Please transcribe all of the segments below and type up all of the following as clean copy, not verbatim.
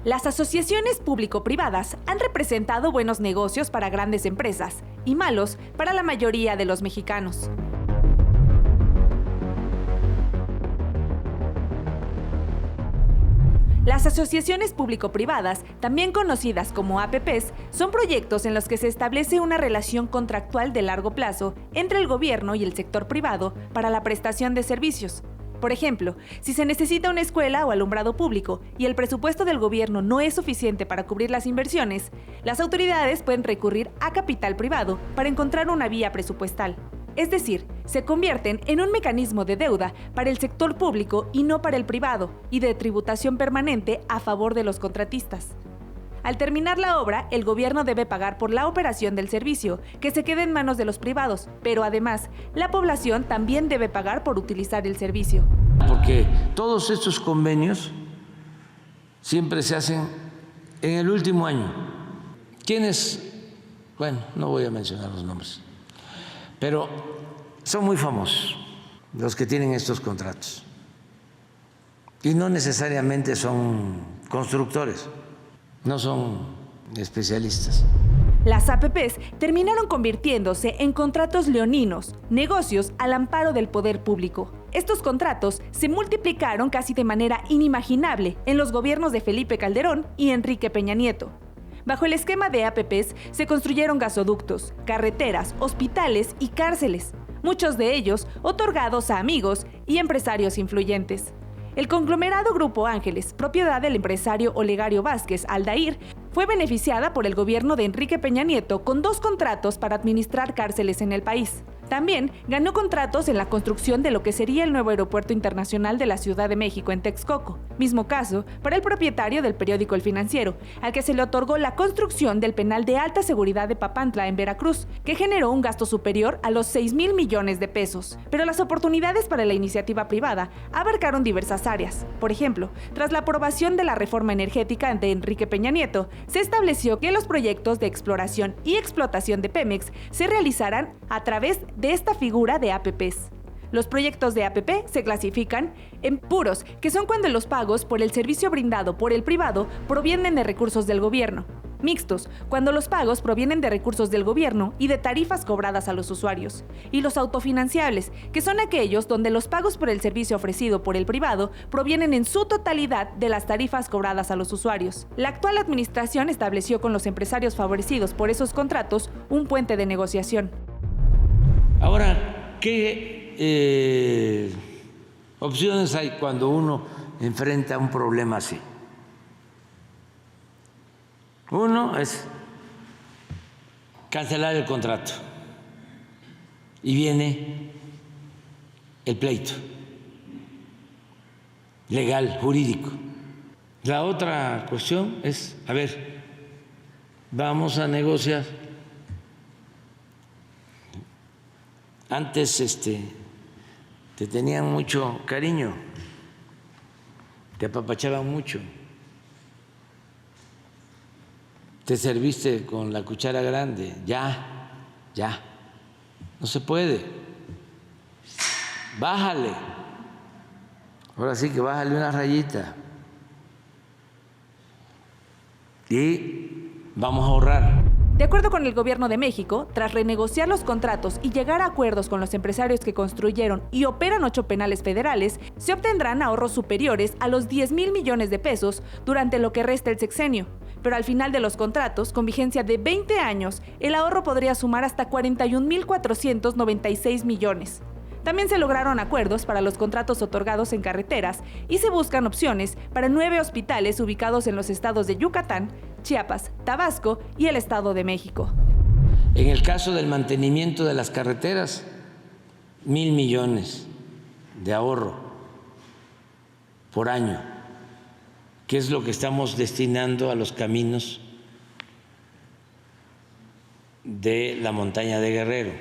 Las asociaciones público-privadas han representado buenos negocios para grandes empresas y malos para la mayoría de los mexicanos. Las asociaciones público-privadas, también conocidas como APPs, son proyectos en los que se establece una relación contractual de largo plazo entre el gobierno y el sector privado para la prestación de servicios. Por ejemplo, si se necesita una escuela o alumbrado público y el presupuesto del gobierno no es suficiente para cubrir las inversiones, las autoridades pueden recurrir a capital privado para encontrar una vía presupuestal. Es decir, se convierten en un mecanismo de deuda para el sector público y no para el privado, y de tributación permanente a favor de los contratistas. Al terminar la obra, el gobierno debe pagar por la operación del servicio, que se quede en manos de los privados, pero además, la población también debe pagar por utilizar el servicio. Porque todos estos convenios siempre se hacen en el último año. ¿Quiénes? Bueno, no voy a mencionar los nombres, pero son muy famosos los que tienen estos contratos. Y no necesariamente son constructores. No son especialistas. Las APPs terminaron convirtiéndose en contratos leoninos, negocios al amparo del poder público. Estos contratos se multiplicaron casi de manera inimaginable en los gobiernos de Felipe Calderón y Enrique Peña Nieto. Bajo el esquema de APPs se construyeron gasoductos, carreteras, hospitales y cárceles, muchos de ellos otorgados a amigos y empresarios influyentes. El conglomerado Grupo Ángeles, propiedad del empresario Olegario Vázquez Aldair, fue beneficiada por el gobierno de Enrique Peña Nieto con 2 contratos para administrar cárceles en el país. También ganó contratos en la construcción de lo que sería el nuevo aeropuerto internacional de la Ciudad de México en Texcoco. Mismo caso para el propietario del periódico El Financiero, al que se le otorgó la construcción del penal de alta seguridad de Papantla en Veracruz, que generó un gasto superior a los 6,000 millones de pesos. Pero las oportunidades para la iniciativa privada abarcaron diversas áreas. Por ejemplo, tras la aprobación de la reforma energética de Enrique Peña Nieto, se estableció que los proyectos de exploración y explotación de Pemex se realizarán a través de esta figura de APPs. Los proyectos de APP se clasifican en puros, que son cuando los pagos por el servicio brindado por el privado provienen de recursos del gobierno. Mixtos, cuando los pagos provienen de recursos del gobierno y de tarifas cobradas a los usuarios. Y los autofinanciables, que son aquellos donde los pagos por el servicio ofrecido por el privado provienen en su totalidad de las tarifas cobradas a los usuarios. La actual administración estableció con los empresarios favorecidos por esos contratos un puente de negociación. Ahora, ¿qué opciones hay cuando uno enfrenta un problema así? Uno es cancelar el contrato y viene el pleito legal, jurídico. La otra cuestión es, a ver, vamos a negociar. Antes te tenían mucho cariño, te apapachaban mucho, te serviste con la cuchara grande, ya, no se puede, bájale, ahora sí que bájale una rayita y vamos a ahorrar. De acuerdo con el Gobierno de México, tras renegociar los contratos y llegar a acuerdos con los empresarios que construyeron y operan 8 penales federales, se obtendrán ahorros superiores a los 10,000 millones de pesos durante lo que resta el sexenio. Pero al final de los contratos, con vigencia de 20 años, el ahorro podría sumar hasta 41,496 millones. También se lograron acuerdos para los contratos otorgados en carreteras y se buscan opciones para 9 hospitales ubicados en los estados de Yucatán, Chiapas, Tabasco y el Estado de México. En el caso del mantenimiento de las carreteras, 1,000 millones de ahorro por año, que es lo que estamos destinando a los caminos de la montaña de Guerrero.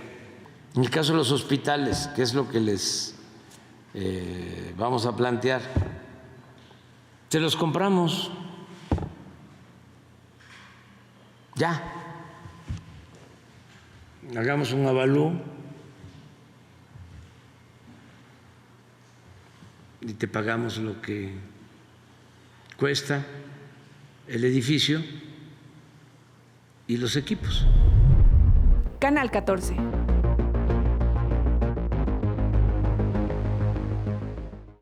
En el caso de los hospitales, que es lo que les vamos a plantear, se los compramos ya. Hagamos un avalúo y te pagamos lo que cuesta el edificio y los equipos. Canal 14.